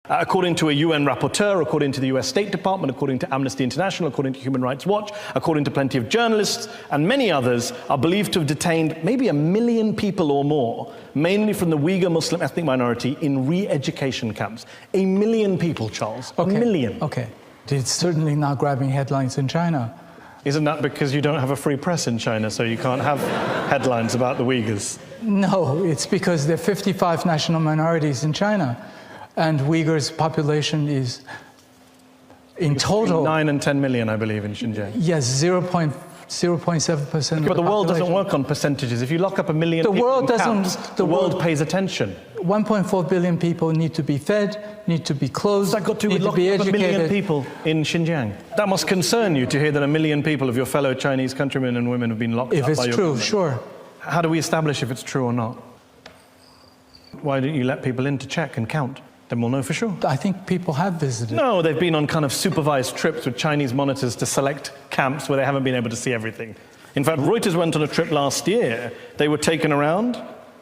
According to a UN rapporteur, according to the US State Department, according to Amnesty International, according to Human Rights Watch, according to plenty of journalists, and many others, are believed to have detained maybe 1 million people or more, mainly from the Uyghur Muslim ethnic minority, in re-education camps. 1 million people, Charles. Okay. 1 million. Okay. It's certainly not grabbing headlines in China. Isn't that because you don't have a free press in China, so you can't have headlines about the Uyghurs? No, it's because there are 55 national minorities in China. And Uyghurs' population is, in total... 9 and 10 million, I believe, in Xinjiang. Yes, 0.7% of the But the world doesn't population. work on percentages. If you lock up 1 million people in camps, the world pays attention. 1.4 billion people need to be fed, need to be clothed, What's that got to do need with to be locking up 1 million educated. people in Xinjiang? That must concern you to hear that 1 million people of your fellow Chinese countrymen and women have been locked up by your If it's true, government. sure. How do we establish if it's true or not? Why don't you let people in to check and count? Then we'll know for sure. I think people have visited. No, they've been on kind of supervised trips with Chinese monitors to select camps where they haven't been able to see everything. In fact, Reuters went on a trip last year. They were taken around,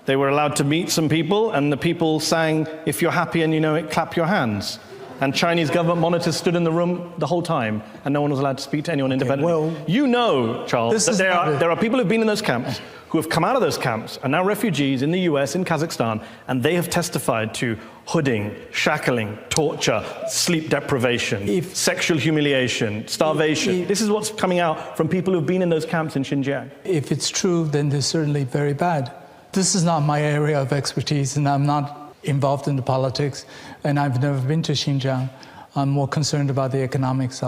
they were allowed to meet some people, and the people sang, "If you're happy and you know it, clap your hands." And Chinese government monitors stood in the room the whole time, and no one was allowed to speak to anyone independently. well, you know, Charles, that there are people who've been in those camps, who have come out of those camps, are now refugees in the US, in Kazakhstan, and they have testified to hooding, shackling, torture, sleep deprivation, sexual humiliation, starvation. This is what's coming out from people who've been in those camps in Xinjiang. If it's true, then they're certainly very bad. This is not my area of expertise, and I'm not involved in the politics, and I've never been to Xinjiang. I'm more concerned about the economic side.